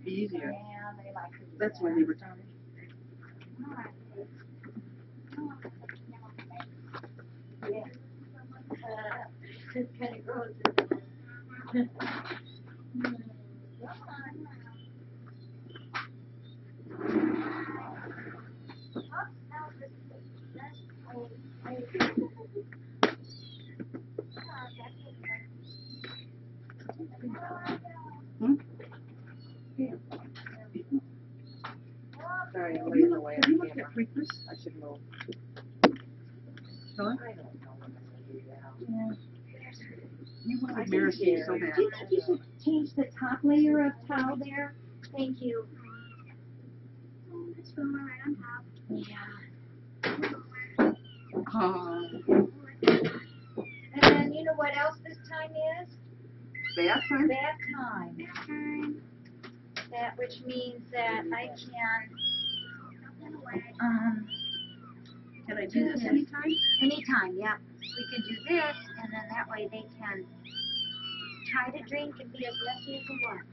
Be easier. Yeah, they like to do That's that. why they were tiny. Yeah. It's kind of gross, isn't it? Hmm? Sorry, I'm laying away on camera. I should move. Huh? I don't know what I'm going to do now. Yeah. You wanted maraschino so bad. Do you think you should change the top layer of towel there? Thank you. It's from right on top. Yeah. Oh, And then you know what else this time is? bath time? Bath time. That which means that I can Can I do this anytime? anytime, yeah. We can do this, and then that way they can try to drink and be as messy as they want.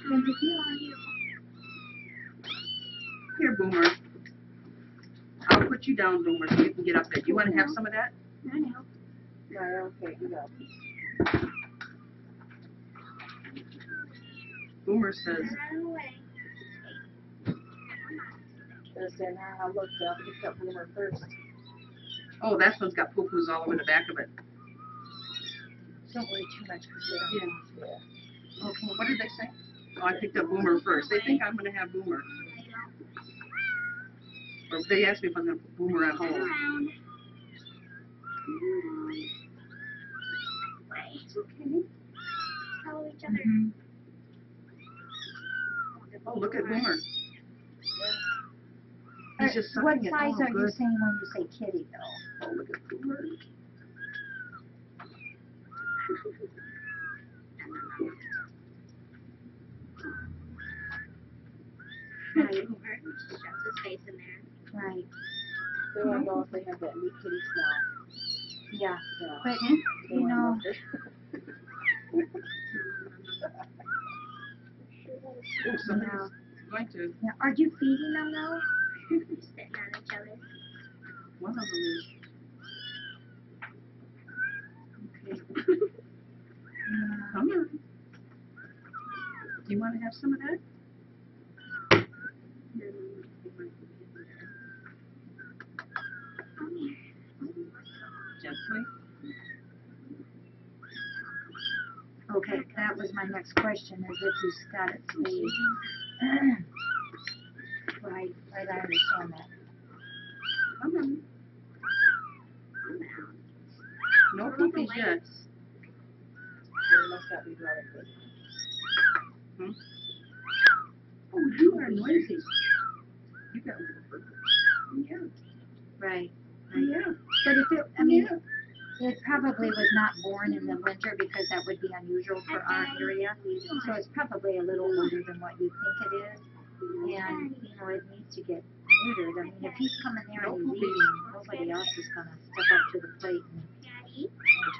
There's a heel on you. Here, Boomer. I'll put you down, Boomer, so you can get up there. Do you want to have some of that? I know. No, okay, you go. Boomer says, Run away. Understand how I looked up, picked up Boomer first. oh, that one's got poo-poos all over the back of it. Don't worry too much. Yeah. Okay, what did they say? Oh, I picked up Boomer first. They think I'm going to have Boomer. Or they asked me if I'm going to put Boomer at home. Around. It's okay. Follow each other. Oh, look at Boomer. He's just What sucking it. size Oh, are you good. saying when you say kitty, though? Oh, look at Boomer. Right. Shoves his face in there. Right. They want to know if they have that new kitty smell. Yeah. Yeah. But, They you wanna know, if they- Oh, somebody's going to. yeah. Are you feeding them, though? Sitting on each other. One of them is. Okay. Come on. Do you want to have some of that? Gently. Okay, that was my next question, is if you got it spayed. Right, I understand that. Come on. No poopies yet. They must not be running good. Hmm? Oh, you are noisy. You got a little bird. Yeah. Right. Yeah. But if it, I mean, it probably was not born in the winter because that would be unusual for our area. So it's probably a little older than what you think it is. And, you know, it needs to get neutered. I mean, if he's coming there and he's eating, nobody else is going to step up to the plate and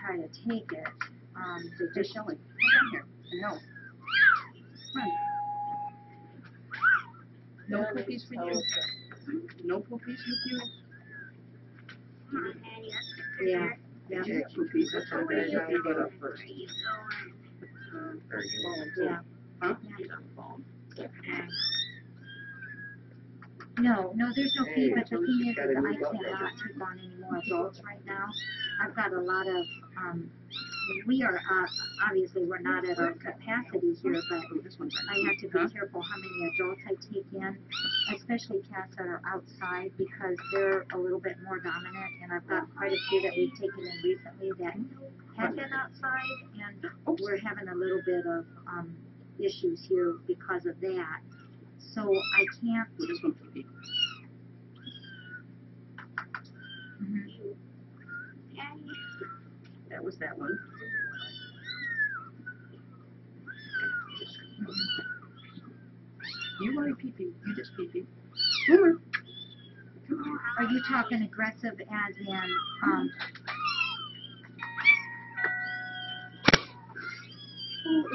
try to take it. They're Just showing. Come here. No. Come on. No poopies for you. No poopies with you. Come on, Patty. Let's get Yeah. Yeah. Poopies. That's how They they got to get up first. Yeah. Huh? No, there's no fee, but the thing is I cannot take on any more adults right now. I've got a lot of, we are, obviously we're not at our capacity here, but I have to be careful how many adults I take in, especially cats that are outside because they're a little bit more dominant, and I've got quite a few that we've taken in recently that have been outside, and we're having a little bit of, issues here because of that. So I can't. This one poopy. That was that one. You want to pee-pee. You just pee-pee. Boomer. Are you talking aggressive as in,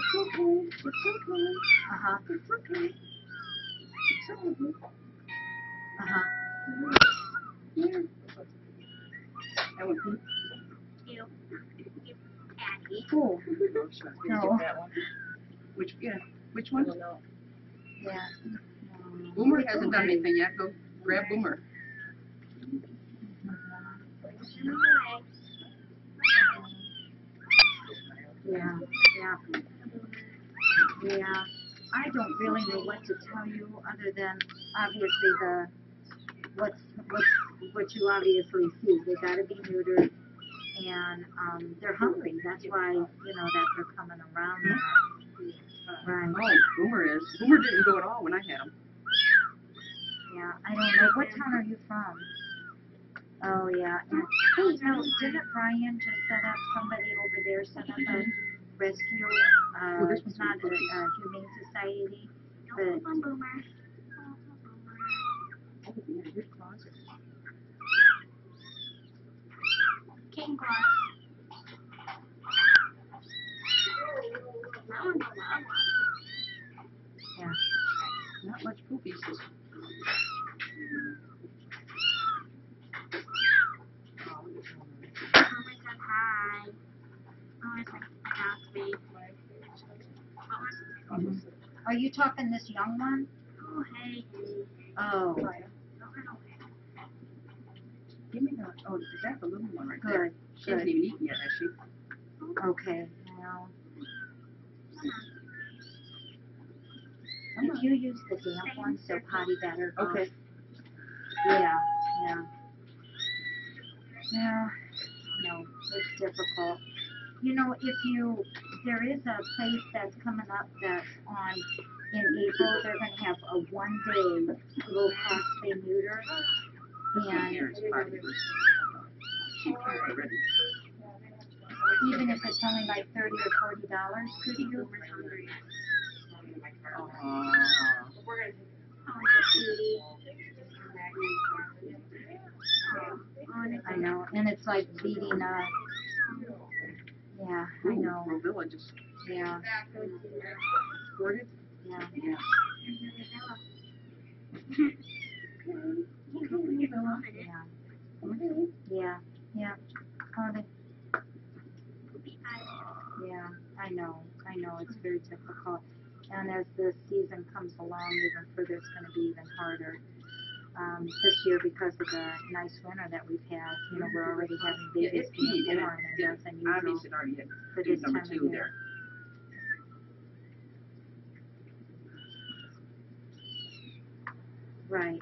It's okay. It's okay. Uh-huh. It's okay. It's okay. Uh-huh. Here. That one. You. Patty. Cool. No. That one. Which, yeah. Which one? No. Yeah. Boomer hasn't done anything yet. Go grab Boomer. Yeah. Yeah. Yeah. I don't really know what to tell you other than obviously what you obviously see. They gotta be neutered and they're hungry. That's why, that they're coming around there. Right. Oh, Boomer is. Boomer didn't go at all when I had him. Yeah, I don't know. What town are you from? Oh, yeah. Hey, no, didn't Brian just set up somebody over there, set up a rescue, it's not a humane society, but, Boomer. Boomer. Oh, yeah, good closet. King Gloss. That one's a lot. yeah. Not much poopy. Oh my god, hi. Oh, it's like adopt me. Are you talking this young one? Oh, hey. Oh, Give me the, oh, is that the little one right there? good, She hasn't good. even eaten yet, has she? Okay, well. If you use the damp ones, they'll potty better. Okay. Yeah, yeah. Yeah, no, it's difficult. There is a place that's coming up that's in April, they're gonna have a 1-day low-cost spay neuter. And Karen's potty first. She can't already. even if it's only like $30 or $40, could you? Aww. Oh, cutie. I know, and it's like beating yeah, I know, Rovilla just yeah, squirted. yeah. Yeah. Yeah, yeah. Oh, yeah, I know, it's very difficult. And as the season comes along, even further, it's going to be even harder. This year, because of the nice winter that we've had, we're already having Yeah, babies it peed, being and born, and it that's unusual obviously it already had for dude this number time 2 of year. there. Right.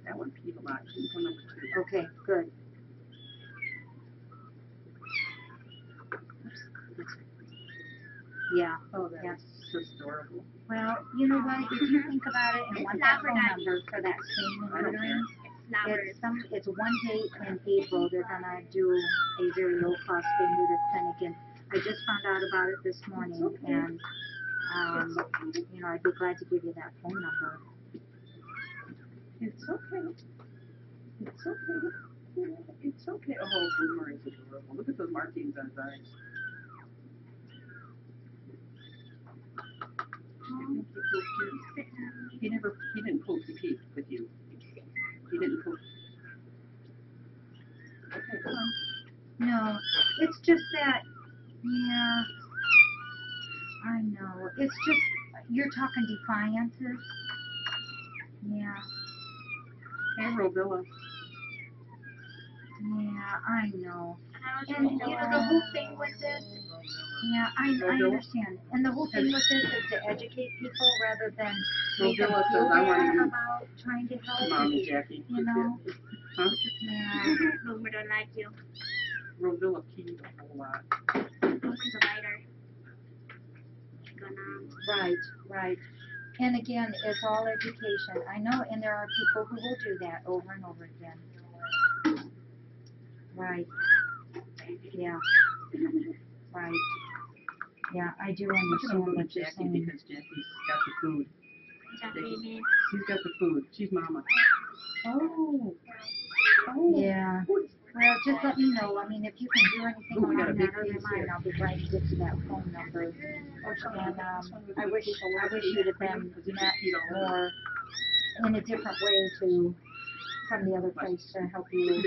That one peed a lot. She's on number 2. Okay, good. Yeah. Oh, that's Yeah. just adorable. Well, you know what? If you think about it and want that phone Labrador. number for that same I don't neutering, Flowers. it's 1 day in April. They're gonna do a very low cost spay neuter clinic, and I just found out about it this morning, and I'd be glad to give you that phone number. It's okay. It's okay. It's okay. Oh, Boomer is adorable. Look at those markings on his eyes. He didn't poop, he peed with you. He didn't poop. Okay, come on. No, it's just that, yeah, I know. It's just, you're talking defiances. Yeah, Hey, Rovilla. yeah, I know. And And, the whole thing with this, yeah, I understand. And the whole thing with this is to educate people rather than make them Rovilla feel says, I want bad to eat. about trying to help. Mommy, Jackie. Huh? Yeah. Boomer don't like you. Rovilla peed a whole lot. Boomer's a lighter. Right, right. And again, it's all education. I know, and there are people who will do that over and over again. Right. Yeah. Right. Yeah, I do Look at him understand moving what you're Jackie saying. because Jackie's got the food. Jackie. She's got the food. She's mama. Oh. Yeah. Well, just let me know. I mean, if you can do anything Ooh, we got a along big that other piece line, here. I'll be glad to get to that phone number. And I wish you'd have been met more in a different way to from the other place to help you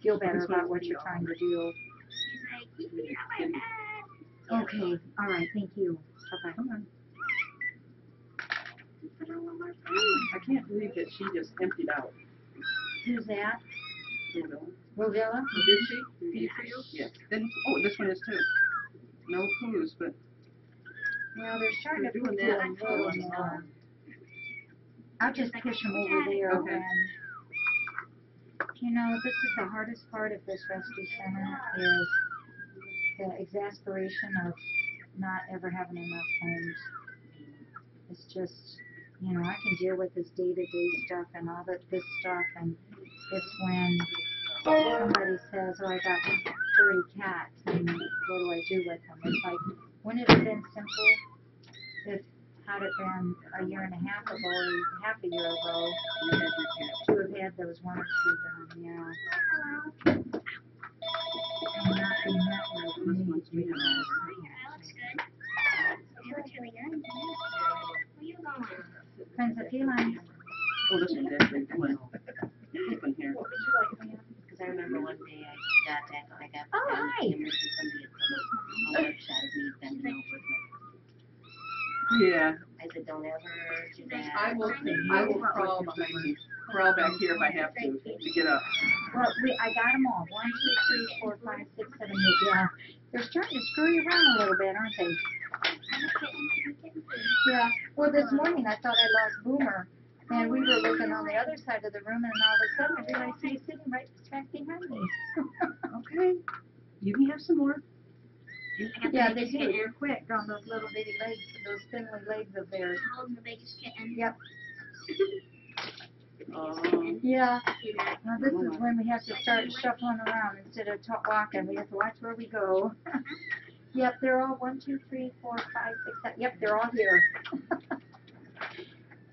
feel better about what you're trying to do. She's like, keep me on my bed. Okay, all right, thank you. Bye-bye. Come on. Put all of our food. I can't believe that she just emptied out. Who's that? You know? Rovilla? Oh, did she feed for you? Yes. Then, oh, this one is too. No clues, but Well, they're starting to We're put doing you that. a little more. I'll just push them over there Okay. and, you know, this is the hardest part of this rescue center is the exasperation of not ever having enough homes. It's just, you know, I can deal with this day-to-day stuff and all this stuff, and it's when somebody says, oh, I got 30 cats, and what do I do with them? It's like, wouldn't it have been simple if, had it been a year and a half ago, or half a year ago, to have had those one or two done, yeah. And not be met with needs, you know. That looks good. It looks really good. Where you going? Friends of felines. oh, this one's actually one. This one here. What would you like, ma'am? Because I remember one day I got Oh, on hi. the camera and somebody had put a web shot of me bending over with my. Yeah. I said, don't ever do that. I will crawl behind you. Crawl back here if I have to get up. Well, I got them all. 1, 2, 3, 4, 5, 6, 7, 8. Yeah. They're starting to screw you around a little bit, aren't they? I'm a kitten. I'm a kitten. Yeah. Well, this morning I thought I lost Boomer, and we were looking on the other side of the room, and all of a sudden I realized he was sitting right smack behind me. Okay. You can have some more. I got Yeah, the they biggest do. kitten. They're quick on those little bitty legs, those spindly legs of theirs. I'm holding the biggest kitten. Yep. Oh. Yeah. See that? Well, this is when we have to start shuffling around instead of walking. We have to watch where we go. Yep, they're all 1, 2, 3, 4, 5, 6, 7. Yep, they're all here.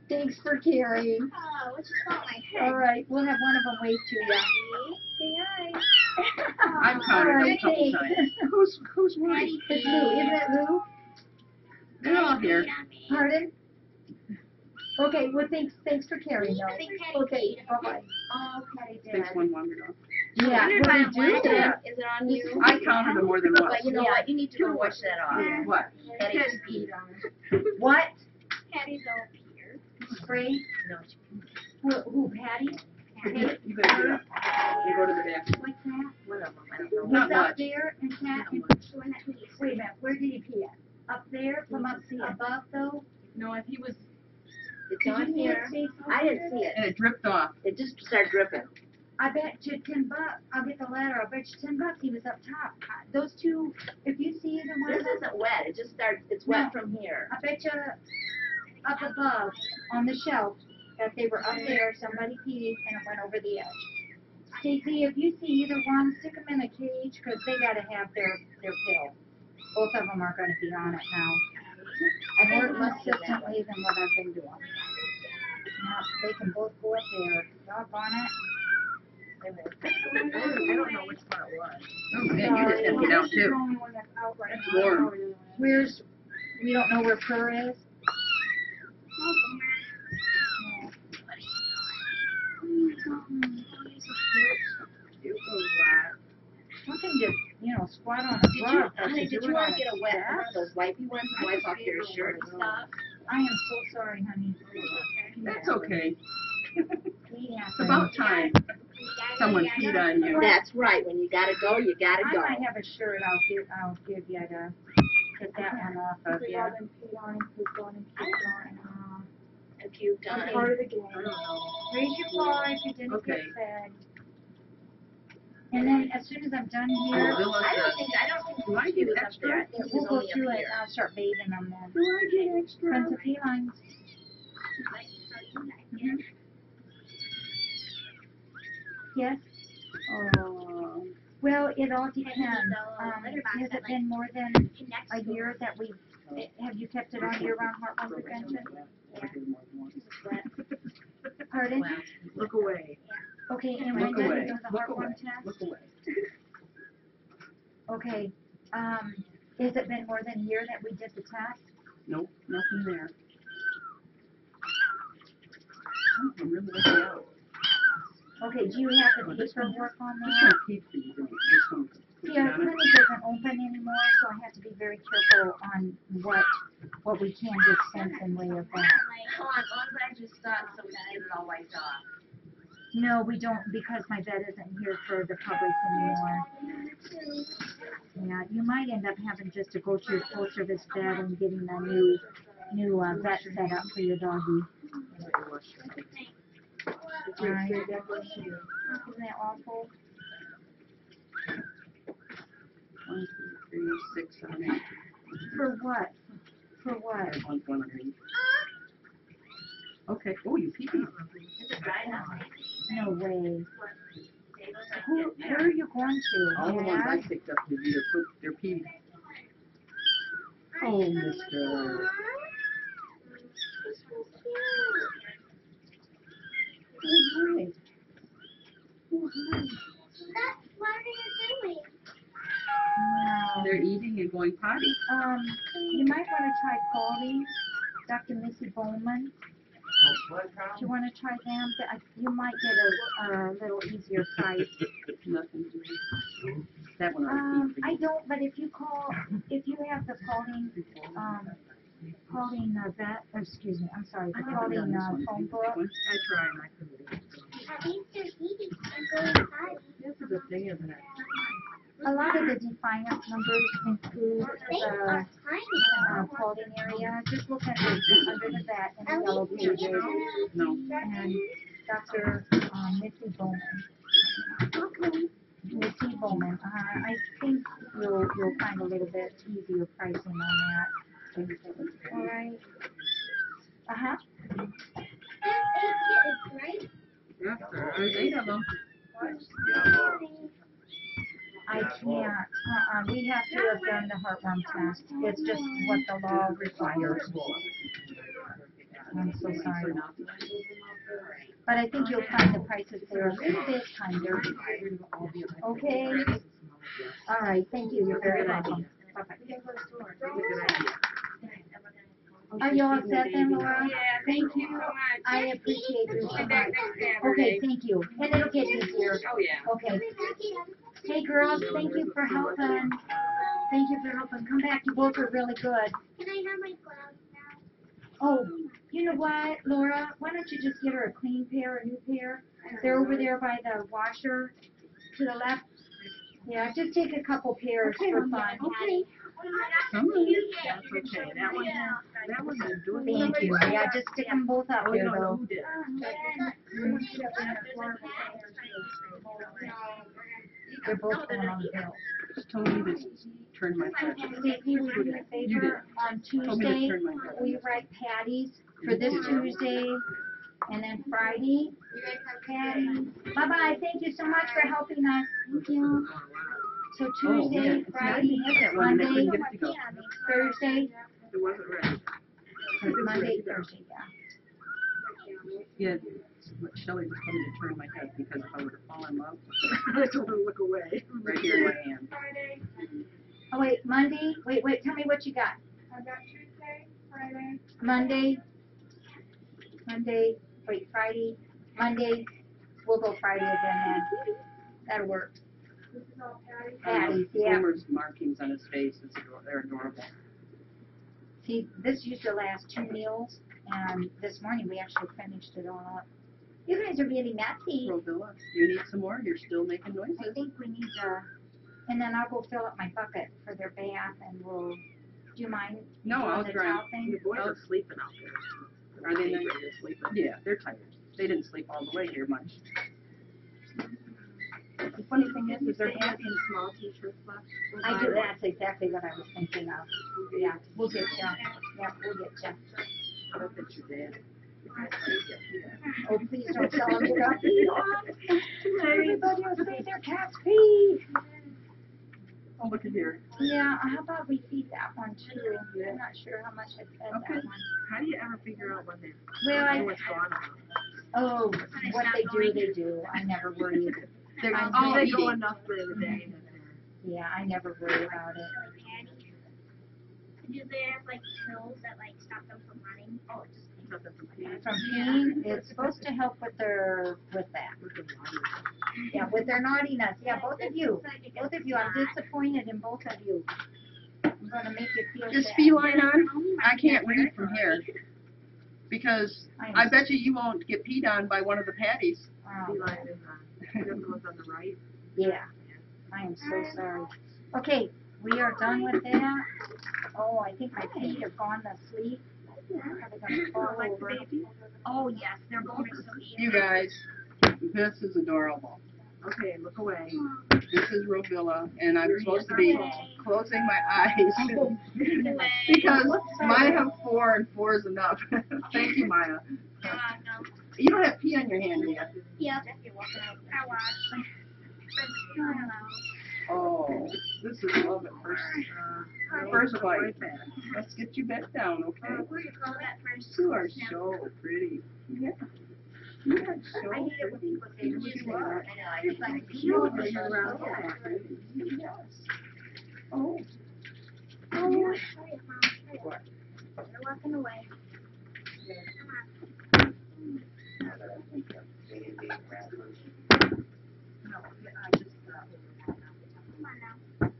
Thanks for carrying. Oh, what's just on my head? All right, we'll have one of them wave to you. Say hi. I've counted them a couple Thanks. times. Who's worried? It's Lou. Isn't it Lou? They're all here. Pardon? Okay, well, thanks for carrying I those. think Patty Okay, peed. bye-bye. Oh, Patty did. Takes one wandered off. Yeah, wondered why well, it we do. went. Is it on you? I counted them more than once. But you know what? You need to go wash that off. What? Patty Because peed. What? Patty's all Peter. Spray? No, Who, Patty? You better get up. You go to the back. What's that? one of them. I don't know. Not He's up much. there and Pat, The one that pees. wait a minute, where did he pee at? Up there, from up above though? No, if he was, It's Did you on see here. it, Steve? I didn't see it. And it dripped off. It just started dripping. I bet you $10. I'll get the ladder. I bet you $10 he was up top. Those two, if you see either one This of them, isn't wet. It just starts. It's wet from here. I bet you up above on the shelf that they were up there, somebody peed and it went over the edge. Stacey, if you see either one, stick them in a cage because they got to have their pill. Both of them are going to be on it now. And more consistently than what I've been doing. Yeah, they can both go up there. Doggone it. I don't know which one it was. Oh, man, you just emptied out too. That's warm. Where's, we don't know where Purr is? Oh, One thing to, you know, squat on a rug, but Honey, to do did it you on want a to get a wet step? one of those wipey ones and wipe off your shirt and stuff? I am so sorry, honey. That's okay. Yeah. It's about time someone peed on you. That's right. When you gotta go, you gotta I go. might have a shirt I'll give you to get that one off of you. And peed on and pooped on and puked on. And puked on. Okay. Part of the game. I don't know. Raise your paw if you didn't Okay. get fed. And then as soon as I'm done here, Bill I don't says, think do I he get was up extra? there. I think he we'll was go only through up it here. and I'll start bathing them then. Do I get extra? Friends of felines. Yes? Oh. Well, it all depends. Has it been more than a year that we, have you kept it on year-round heartworm prevention? Pardon? Look away. Okay, and when Look did away. you do the Look heartworm away. test? Look away. Okay, has it been more than a year that we did the test? Nope, nothing there. Oh, I'm really lucky out. Okay, do you have the Well, this one- paperwork on This that? one keeps these, this one. Yeah, our clinic isn't open anymore, so I have to be very careful on what we can dispense in way of that. Come on, once I just thought so we can get it all wiped off. No, we don't, because my vet isn't here for the public anymore. Yeah, you might end up having just to go to your full service vet and getting a new vet set up for your doggy. Alright. Isn't that awful? 1, 2, 3, 6, 7, 8. For what? For what? There's one underneath. Okay. Oh, you pee. No way. Where are you going to? All the ones I Dad? picked up is either poop, they're pee. Oh, mister. Oh, hi. Oh, hi. What are you doing? Wow. They're eating and going potty. You might want to try calling Dr. Missy Bowman. Do you want to try them? You might get a little easier price. Nothing to do. That one already peed for I you. don't, but if you have the Pauline vet, excuse me, I'm sorry, the I haven't done Pauline this one. phone book. I try and I couldn't. At least they're eating and going potty. This is a thing, isn't it? A lot of the defiance numbers include They the are tiny. Pauline area. Just look under the vet in the yellow pages. No. And Dr. Missy Bowman. Missy Bowman. I think you'll find a little bit easier pricing on that. All right. Uh-huh. Right? Yeah, there's 8 of them. I can't. We have to have done the heartworm test. It's just what the law requires. I'm so sorry. But I think you'll find the prices there a little bit kinder. Okay? All right, thank you. You're very welcome. Bye-bye. Are you all set then, Laura? Yeah, thank you so much. I appreciate you so Come much. back next Saturday. Okay, thank you. And it'll get easier. Oh, yeah. Okay. Hey, girls, thank you for helping. Thank you for helping. Come back. You both are really good. Can I have my gloves now? Oh, you know what, Laura? Why don't you just get her a clean pair, a new pair? They're over there by the washer to the left. Yeah, just take a couple pairs for fun. Okay. Some of you. That's okay. That one is doing Thank you. Yeah, just stick them both up there, don't know though. who did. They're both going on the bill. Just told me to turn my head. Stacy, will you do me a You did. favor? On Told me to Tuesday, turn my head. will you write Patty's for this Tuesday? And then Friday, Patty. Bye-bye. Thank you so much for helping us. Thank you. So Oh, yeah. Tuesday, It's not Friday, even that one. They Monday, couldn't get it to go. Thursday, It wasn't ready. Monday, Thursday, yeah. Yeah, Shelley just told me to turn my head because if I were to fall in love, I told her to look away. Right here in my hand. Oh, wait, Monday, wait, tell me what you got. I've got Tuesday, Friday. Monday, wait, Friday, Monday, we'll go Friday again then. That'll work. This is all Patty. Patty's, yeah. Homer's markings on his face, they're adorable. See, this used to last 2 meals, and this morning we actually finished it all up. You guys are really messy. Provilla, you need some more? You're still making noises. I think we need to, and then I'll go fill up my bucket for their bath, and we'll, do you mind? No, doing I'll the try. towel thing? The boys are sleeping out there. Are they not sleeping? Yeah, they're tired. They didn't sleep all the way here much. The funny thing is there have been small t-shirts left. I do, that's exactly what I was thinking of. Yeah, we'll get you. Yeah, we'll get you. I bet that's your dad. Oh, please don't tell them you got pee on. Everybody will say their cats pee. Oh, look at here. Yeah, how about we feed that one too? I'm not sure how much I fed Okay. that one. How do you ever figure out what they Well, what's gone on? oh, what they do, they do. I never worry. They Oh, they They go go enough for the day. Yeah, I never worry about it. Like patties. Do they have like pills that like stop them from running? Oh, it just From peeing, it's supposed to help with that. Yeah, with their naughtiness. Yeah, both of you. I'm disappointed in both of you. I'm gonna make you feel Is sad. feline on? I can't read from here. Because I bet you won't get peed on by one of the patties. Feline is on. It goes on the right. Yeah, I am so sorry. Okay, we are done with that. Oh, I think my feet have gone to sleep. They're probably gonna fall over. Oh yes, they're both sweet. You guys, this is adorable. Okay, look away. This is Rovilla, and I'm supposed to be closing my eyes because Maya have 4 and 4 is enough. Thank you, Maya. You don't have pee on your hand yet. Yep. I watched. Oh, this is love at first bite. Let's get you back down, okay? You are so pretty. Yeah. You are so pretty. You are. You are so pretty. Yes. Oh. Oh, they're walking away. Come on now.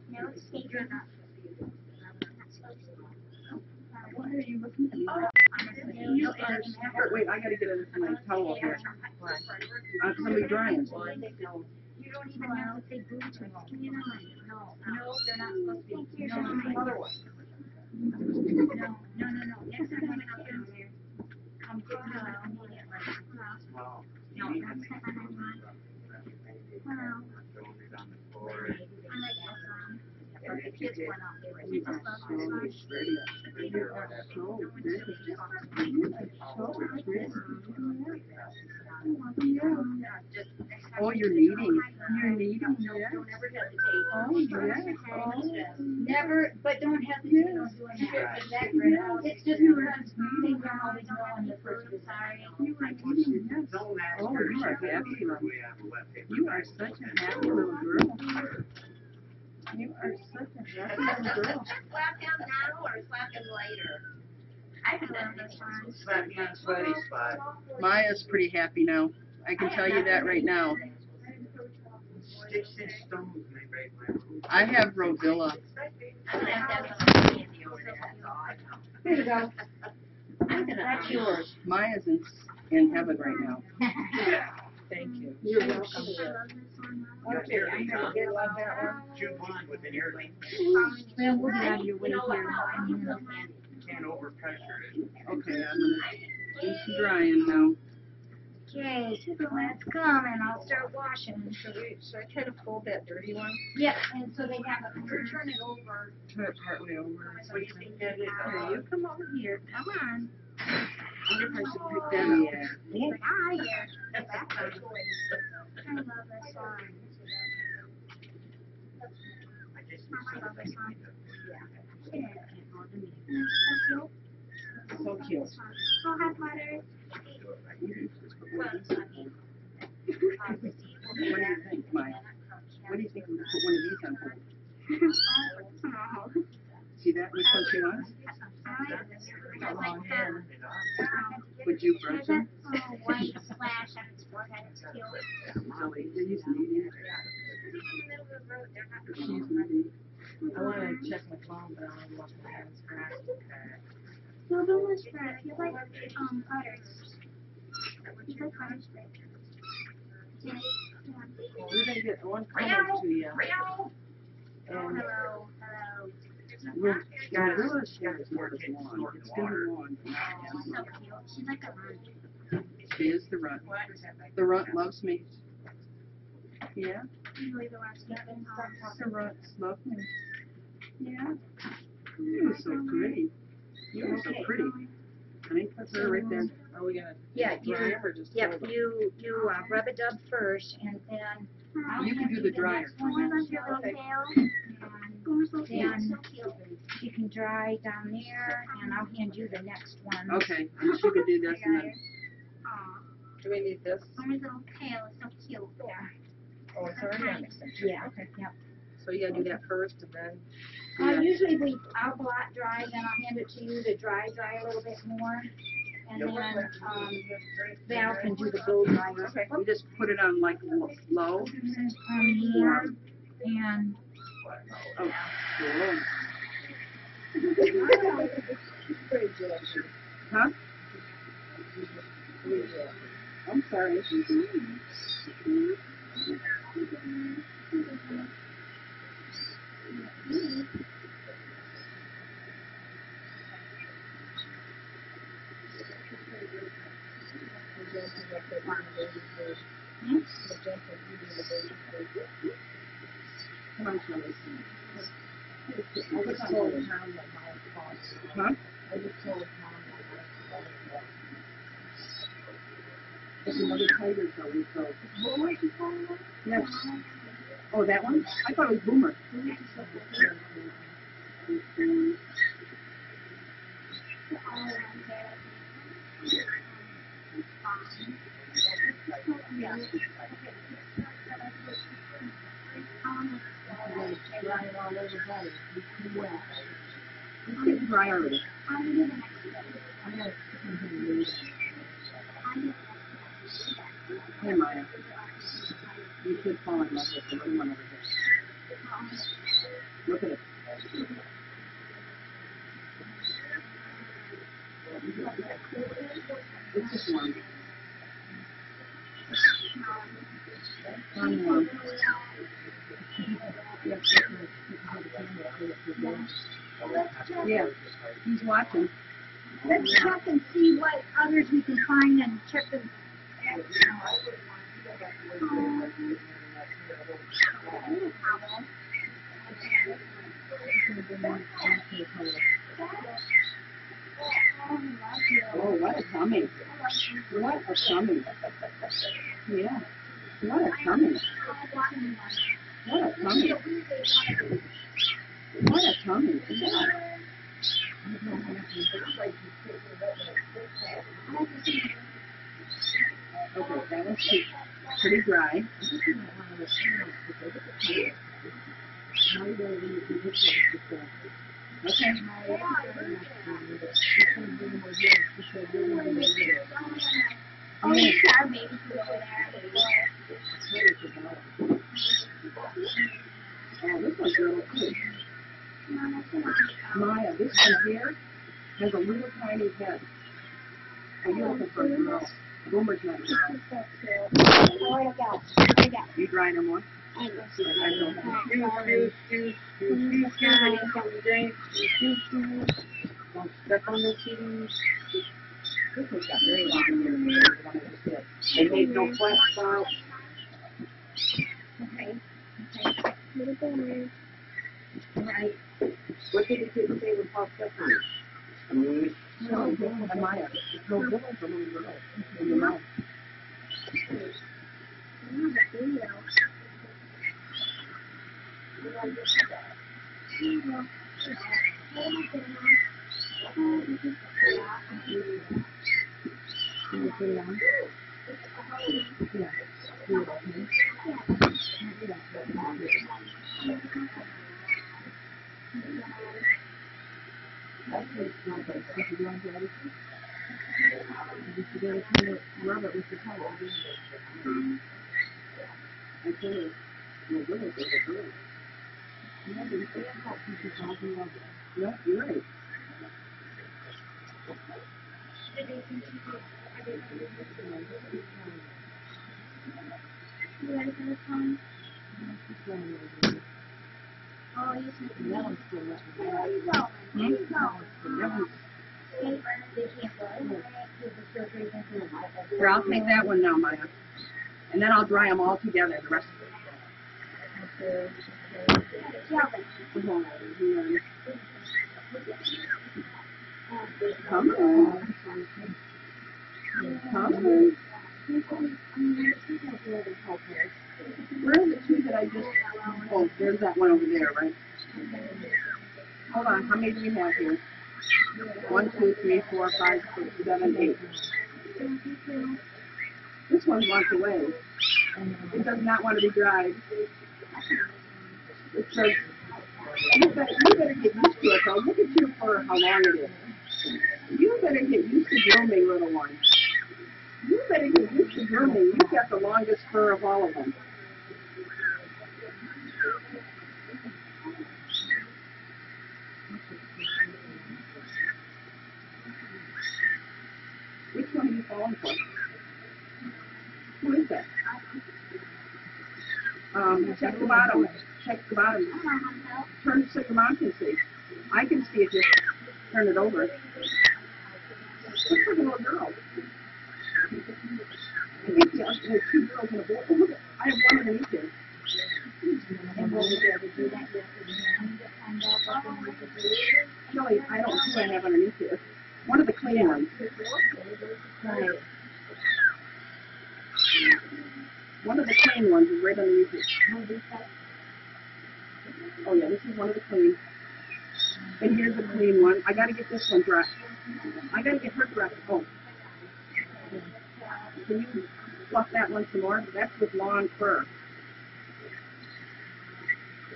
No, it's dangerous. Why are you looking at me? You are so, wait, I gotta get a nice towel here. Somebody drying. You don't even have to say boo to them. No, they're not supposed to be. No, Other one. no. Next time when I'm down there, come get me immediately. No, that's not what I want. Wow. I like this one. But the kids went out there. You are so pretty. You are so pretty. You are so pretty. Oh, you're kneading. You're kneading, yes. Oh, yes. Oh. Never, but don't hesitate on doing that. Exactly. It's just because things are always going the first. Sorry. You are kneading, yes. Oh, you are happy. You are such a happy little girl. You are such a happy little girl. Slap him now or slap him later? I love this one. Slap me on sweaty spot. Maya's pretty happy now. I can tell you that right now. Sticks and stones may break my bones. I have Rovilla. Here you go. That's yours. Maya's in heaven right now. Thank you. You're welcome. I love this one. Okay, I'm gonna get love that one. Chew bond with an ear ring. Well, we'll get out of your way here. Can't overpressure it. Okay, I'm gonna do some drying now. Okay, let's come and I'll start washing. Should I kind of fold that dirty one? Yeah, and so they have a, turn it over. Turn it partway over. What do you think that is? Okay, you come over here. Come on. I wonder if I should pick that up. Yeah. Ah, yeah. I love this one. I love this one. So cute. Oh, hi, Potter. What do you think, Maya? What do you think we put one of these on hold? See that? Which one she wants? I like the Would you brush them? white splash on its forehead. It's cute. Zoe, are you sneezing? She's sneezing. I want to check my phone, but I don't want my hands cracked. No, don't want to try. You like Potters. You like Potters? Yeah. We're gonna get one comment to you. And Hello. we're gonna share this more than one. It's gonna be one. So cute. She's like a runt. She is the runt. The runt loves me. Yeah, Usually the last one. the runts love me. Yeah. You are so pretty. You are so pretty. I think that's her right there. Are we gonna Yeah, dry you, them or just yep, fold them? you rub a dub first and then. You can do the dryer. One's your little tail. Then So cute. you can dry down there and I'll hand you the next one. Okay, and she could do this and then. Aw. Do we need this? One's little tail is so cute. Yeah. Oh, it's already on extension. Yeah. Okay. Yep. So you gotta do that first and then. Usually I'll blot dry, then I'll hand it to you to dry a little bit more. And then, Val can do the blow dryer. Okay, you just put it on like low. More, and Oh, cool. Huh? I'm sorry. Come on, Shirley. Huh? There's another tiger Shirley, so. Yes. Oh, that one? I thought it was Boomer. It's getting dry already. Hey, Maya. You should fall in love with the little one over here. Look at it. It's just one. One. Yeah, he's watching. let's check and see what others we can find and check them. Oh, what a tummy. What a tummy. Yeah. What a tummy. What a tummy. What a tummy. Yeah. Okay, that one's pretty dry. Okay. Oh, you got maybe over there. Oh, this one's really cute. Maya, this one here has a little tiny head. Oh, you're looking for a girl. Boomer's not a girl. Where'd it go? Where'd it go? You drying them one? I know. I know. Don't step on the cheese. This one's got very long hair. The one I just did. They made no flat spots. Okay. Little boomer. Right. What did the kids say when Paul stepped on it? No, Maya. No, Bill is a little girl. In your mouth. Rub it with your tongue. I told her, no, Bill is a girl. No, you can't help people talking about it. No, you're right. You ready for this one? Oh, you said That one's still left. where are you going? Where are you going? Here, I'll take that one now, Maya. And then I'll dry them all together, the rest of it. Come on. Come on. Where are the two that I just... Oh, there's that one over there, right? Hold on, how many do you have here? 1, 2, 3, 4, 5, 6, 7, 8. This one wants away. It does not want to be dried. It says, you better get used to it, though. Look at you for how long it is. You better get used to grooming, little one. You better get used to grooming. You've got the longest fur of all of them. Which one are you falling for? Who is that? Check the bottom. Check the bottom. Turn so your mom can see. I can see if you turn it over. Looks like a little girl. I think there's two girls and a boy. Oh, look, I have one underneath here. And will we be able to do that? You have to hand it, find out what we need to do. Shelly, I don't know who I have underneath here. One of the clean ones. Right. One of the clean ones is right underneath it. Oh yeah, this is one of the clean. And here's a clean one. I gotta get this one dry. I gotta get her dry. Oh. Can you fluff that one some more? That's with long fur.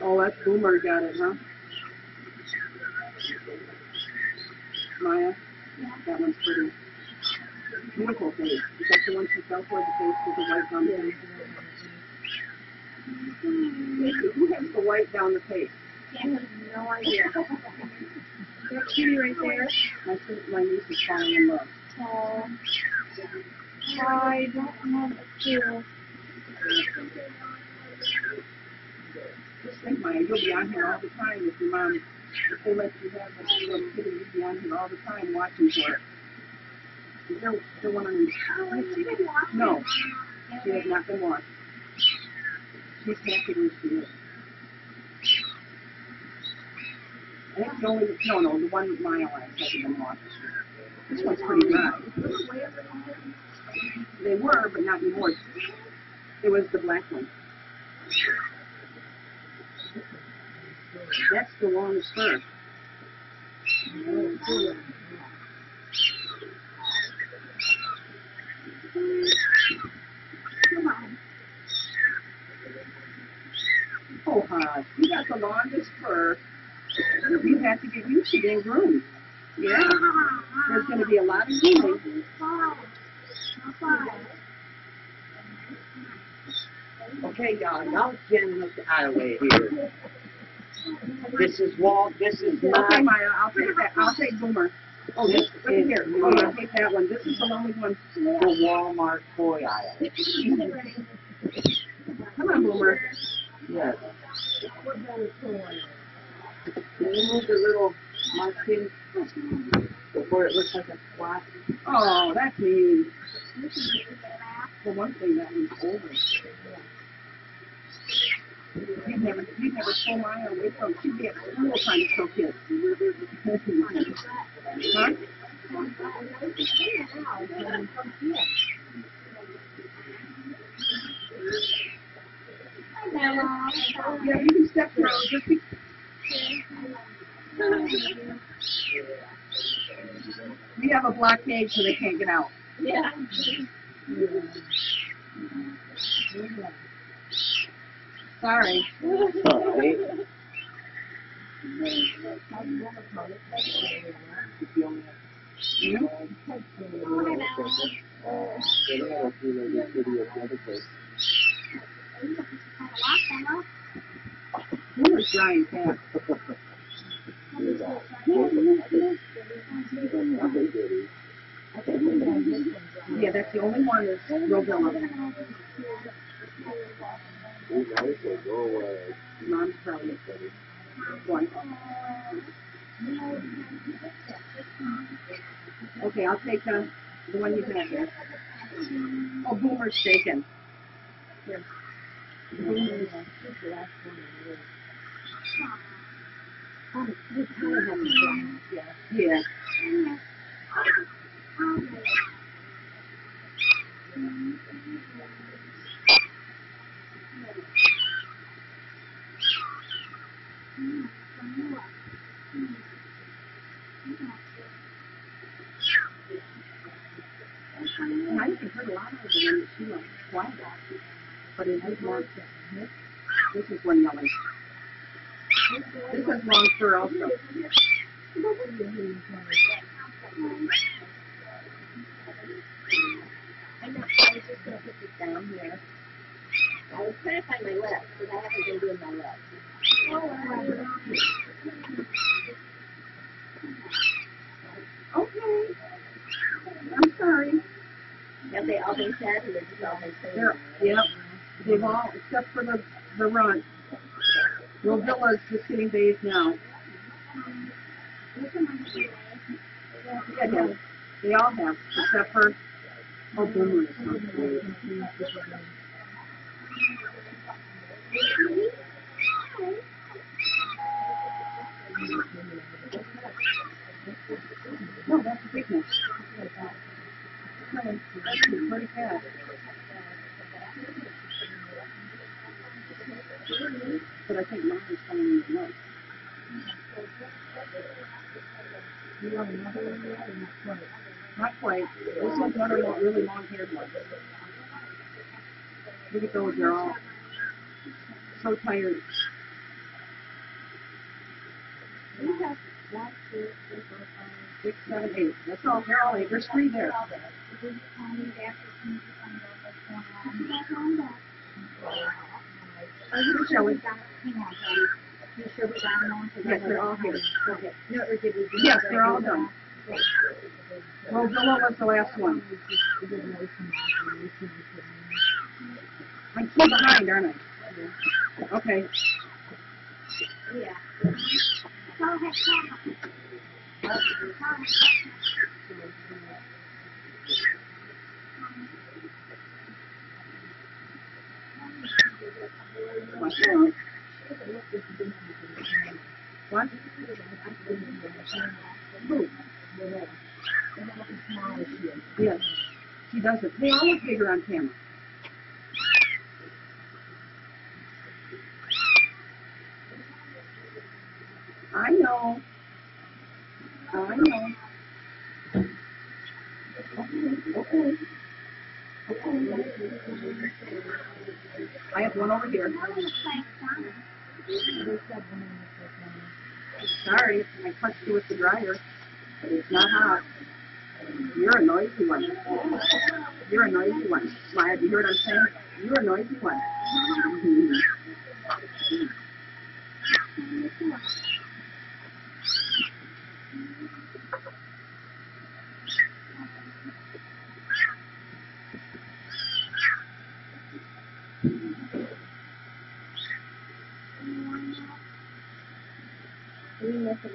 Oh, that's Boomer got it, huh? Maya? That one's pretty. Beautiful face. Is that the one she fell for, the face with the white down the face? Who has the white down the face? No idea. That kitty right there. My niece is falling in love. Oh. I don't have a clue. Just think, Maya, you'll be on here all the time if your mom, if they let you have that little kitty, you'll be on here all the time watching for it. Is there one on No, she has not been washed. She's happy when she is. I think the only, no, the one with Maya hasn't been washed. This one's pretty dry. They were, but not anymore. It was the black one. That's the longest fur. Come on. Oh, hush. You got the longest fur. You have to get used to being groomed. Yeah? There's going to be a lot of grooming. Okay, y'all getting us out of the way here. This is Walt, this is not... Okay, Maya, I'll take that. I'll take Boomer. Oh, this is here. Oh, yeah, take that one. This is the only one. the Walmart toy aisle. Come on, Boomer. Yes. Can you move the little marking before it looks like a spot? Oh, that's mean. For one thing, that one's older. You'd never pull Maya away from. She'd be at school trying to show kids. Huh? Yeah, you can step through. Just be. We have a blockade so they can't get out. Yeah. Sorry. Sorry. Boomer's drying fast. Yeah, that's the only one that's Rosella. Mom's probably one. Okay, I'll take the one you have there. Oh, Boomer's shaken. Here. Boomer's the last one. Yeah. And I can hurt a lot of the one that she likes. Why? But it is more. This is one yellow. This has long fur also. I'm not, I was just going to put this down here. I was trying to find my lips, because I haven't been doing my lips. Okay. I'm sorry. Have they all been shed, or they're just all been cleaned? Yep. They've all, except for the runt. Rovilla's just getting bathed now. Yeah, they all have, except for Boomer. No, that's a big one. That's a pretty cat. But I think mine is coming in the month. You want another one yet or not quite? Not quite. This one's another really long-haired one. Look at those, they're all so tired. We have 1, 2, 3, 4, 5, 6, 7, 8. That's all. They're all 8. There's 3 there. Shelley. You sure we got them on? Yes, they're all here. Okay. No, or did we do Yes, they're all done. Rovilla was the last one. I'm too behind, aren't I? Okay. Yeah. What? Who? Yes. She doesn't. They all look bigger on camera. I know. I know. Okay. I have one over here. Sorry, I touched you with the dryer, but it's not hot. You're a noisy one. You're a noisy one. Maya, do you hear what I'm saying? You're a noisy one.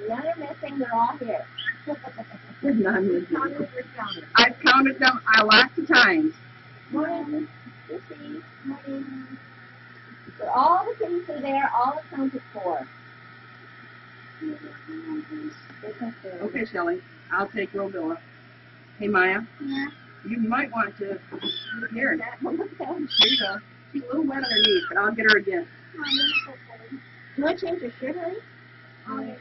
None are missing, they're all here. None missing. I've counted them lots of times. 1, 2, 3, 4. So all the things are there, all accounted for. Okay, Shelley, I'll take Rovilla. Hey, Maya. Yeah. You might want to, here, there you go. She's a little wet underneath, but I'll get her again. You want to change your shirt, honey? Okay.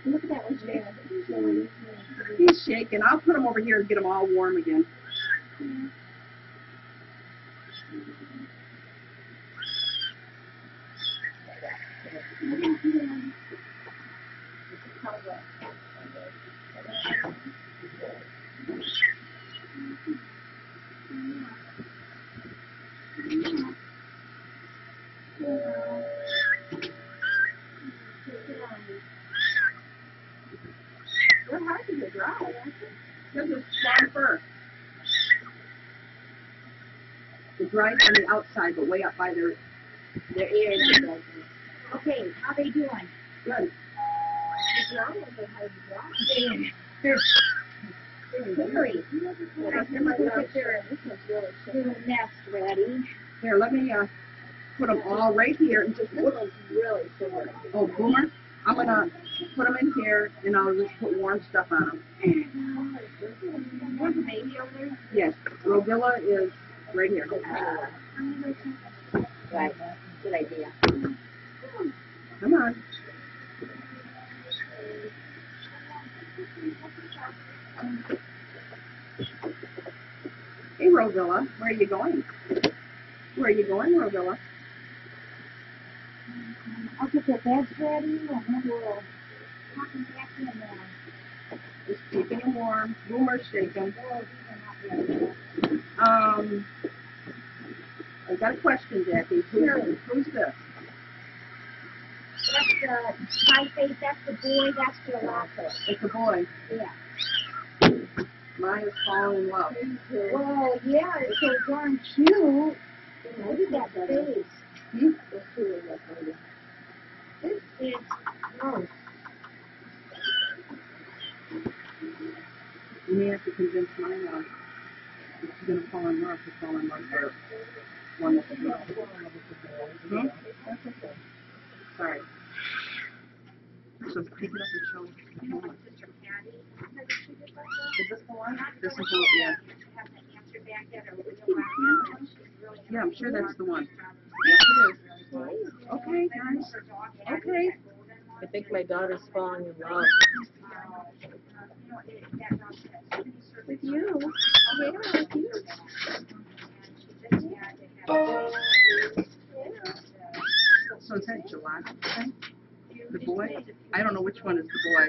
Look at that one shaking. He's shaking. I'll put him over here and get him all warm again. They're hard to get dry. They're just long fur. The dry's on the outside, but way up by their ears. Okay, how they doing? Good. They're Hurry. Look at their nest ready. Here, let me put them all right here and just This one's really silver. Oh, Boomer, I'm gonna put them in here and I'll just put warm stuff on them. There's a baby over there. Yes, Rovilla is right here. Right. Good idea. Come on. Hey, Rovilla, where are you going? Where are you going, Rovilla? I'll get the beds ready and then we'll pop them back in there. Just keeping them warm. Boomer's shaking. Oh, these are not ready yet. I've got a question, Jackie. Who's this? That's the pie face, that's the boy, that's the lasso. It's a boy. Yeah. Mine is falling in love. Well, yeah, it's so darn cute. Look at that face. This is gross. You may have to convince my mom if she's going to fall in love to fall in love for one of the girls. Hmm? That's okay. Sorry. So pick it up and show me. Is this the one? This is the one, yeah. Yeah, I'm sure that's the one. Yes, it is. Okay, guys. Okay. I think my daughter's falling in love. With you. Yeah, with you. So is that July? The boy? I don't know which one is the boy.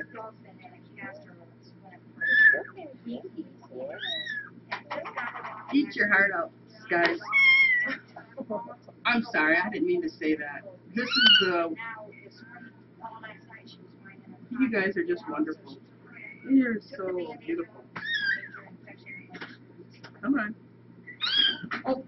Eat your heart out, guys. I'm sorry, I didn't mean to say that. This is the... You guys are just wonderful. You're so beautiful. Come on. Oh.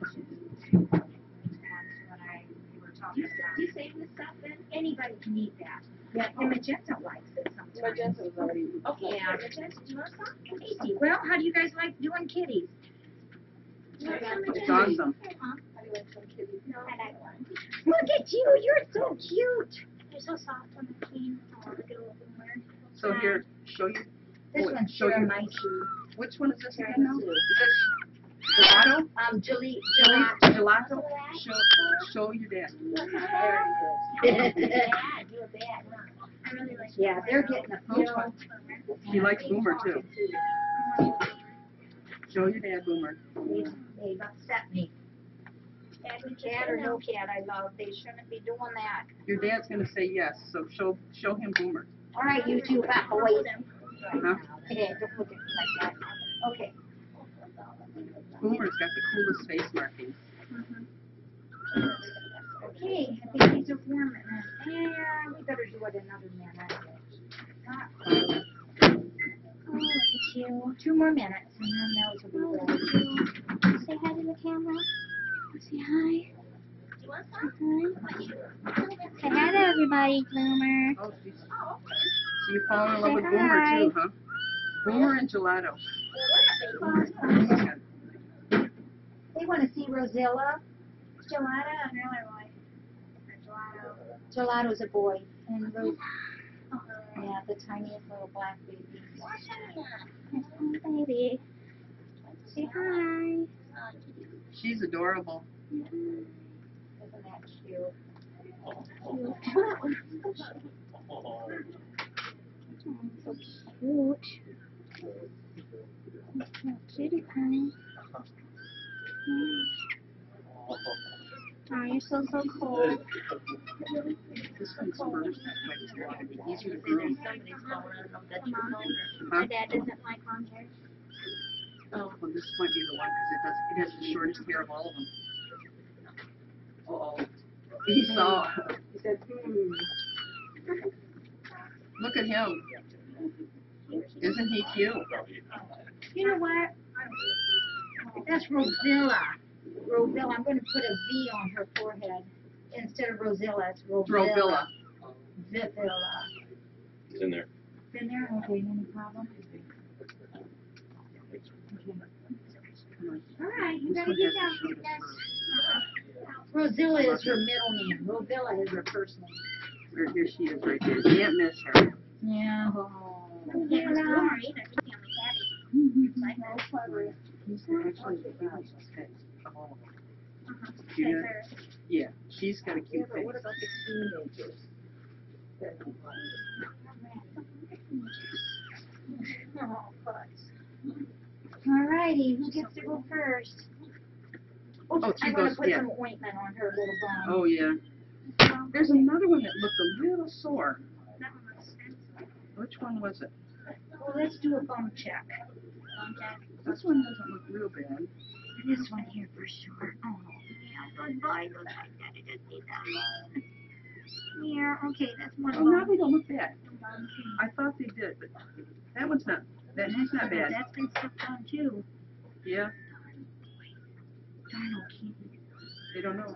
You save this stuff then? Anybody can eat that. Yeah, and Magenta likes it sometimes. Magenta was already. Okay, Magenta, do you want some? Tasty. Well, how do you guys like doing kitties? It's awesome. No, I like one. Look at you, you're so cute. They're so soft on the skin. Oh, look at a little bit more. So here, show you. This Wait, one's show you. my shoe. Which one is this again now? Is this gelato? Gelato? Show your dad. There he Bad, you were bad. I really like Yeah, they're getting a Which pill. one? He likes Boomer too. Show your dad, Boomer. They've upset me. Cat or no cat, I love. They shouldn't be doing that. Your dad's gonna say yes, so show him Boomer. All right, you two fat boys. Huh? Hey, don't look at me like that. Okay. Boomer's got the coolest face markings. Okay, I think these are 4 minutes. And we better do it another minute. Oh, look at you. 2 more minutes, and then those will Oh, be look ready. at you. Say hi to the camera. Say hi. You want some? Say hi to everybody, Boomer. Oh, geez. So you fall in love Say with Boomer hi. too, huh? Boomer and gelato. They want to see Rosilla. Gelato and really like gelato. Gelato's a boy. And yeah, the tiniest little black baby. Oh, baby. Say hi. She's adorable. Isn't that cute? Oh, so cute. Cutie pie. Oh, you're so cool. This one's first. Might be easier to groom. My dad doesn't like long hair. Oh, well, this might be the one because it has the shortest hair of all of them. Uh-oh. He saw. He said, Look at him. Isn't he cute? You know what? That's Rosilla. Rovilla. I'm going to put a V on her forehead. Instead of Rosilla, it's Rovilla. Rovilla. Vivilla. It's in there. It's in there? Okay, any problem? All right, you This gotta one get has down. the shortest Rosilla is her middle name. Rovilla is her first name. fur. Here she is right there. You can't miss her. Yeah. Yeah, no. He's actually the cutest face of all of them. Yeah. Yeah, she's got a cute face. What about the teenagers? Oh, butts. Alrighty, who gets to go first? Oops, Oh, she I want goes- to put yeah. some ointment on her little bone. Oh, yeah. There's another one that looked a little sore. Which one was it? Well, let's do a bone check. This one doesn't look real bad. This one here for sure. Oh, yeah, goodbye. Yeah, okay, that's one Oh, now bone. they don't look bad. I thought they did, but that one's not. That's not bad. That's been stepped on too. Yeah, Darn old kitty. they don't know.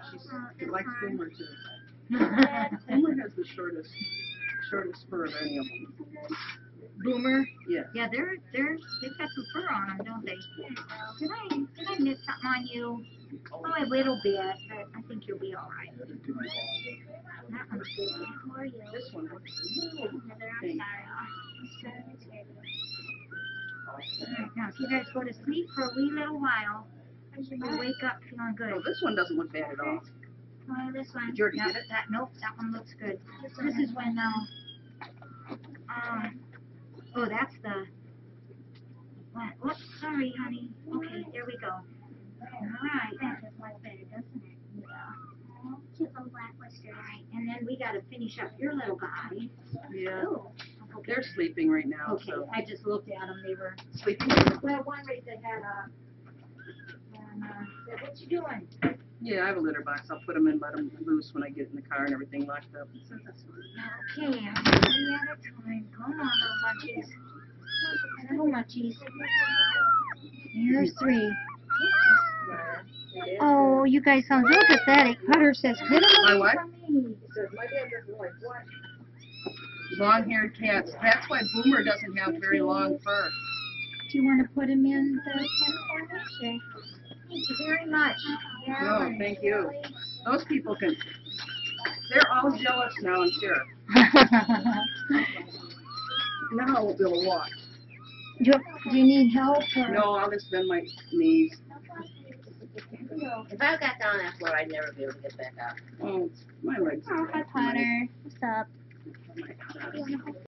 She likes Boomer too. Boomer? Boomer has the shortest fur of any of them. Yeah. Yeah, they've got some fur on them, don't they? Did I miss something on you? Oh, a little bit, but I think you'll be all right. That one's good. How are you? This one looks a little Heather, I'm pink. sorry. I'm so scared. Alright, now if you guys go to sleep for a wee little while, you'll wake up feeling good. Oh, this one doesn't look bad at all. Oh, this one. Did you already Yep, get it? Nope, that one looks good. This is when, oh, that's the, whoops, sorry, honey. Okay, there we go. Alright. That just like better, doesn't it? Yeah. Cute little black whiskers. Alright, and then we gotta finish up your little guy. Yeah. Oh, okay. They're sleeping right now, Okay, so. I just looked at them, they were, Sleeping? well, one raised their head up. And, said, what you doing? Yeah, I have a litter box. I'll put them in, let them loose when I get in the car and everything locked up. Okay, I'm three at a time. Come on, little munchies. Little munchies. Here's three. Oh, you guys sound real pathetic. Putter says, get them My away what? from me. He says, my dad doesn't like what? Long-haired cats. That's why Boomer doesn't have very long fur. Do you want to put him in the pen for me? Sure. Thank you very much. No, thank you. Those people can. They're all jealous now, I'm sure. Now they'll walk. Do you need help? Or? No, I'll just bend my knees. If I got down that floor, I'd never be able to get back up. Oh, my legs. Oh, hi, Potter. What's up? Oh, my God.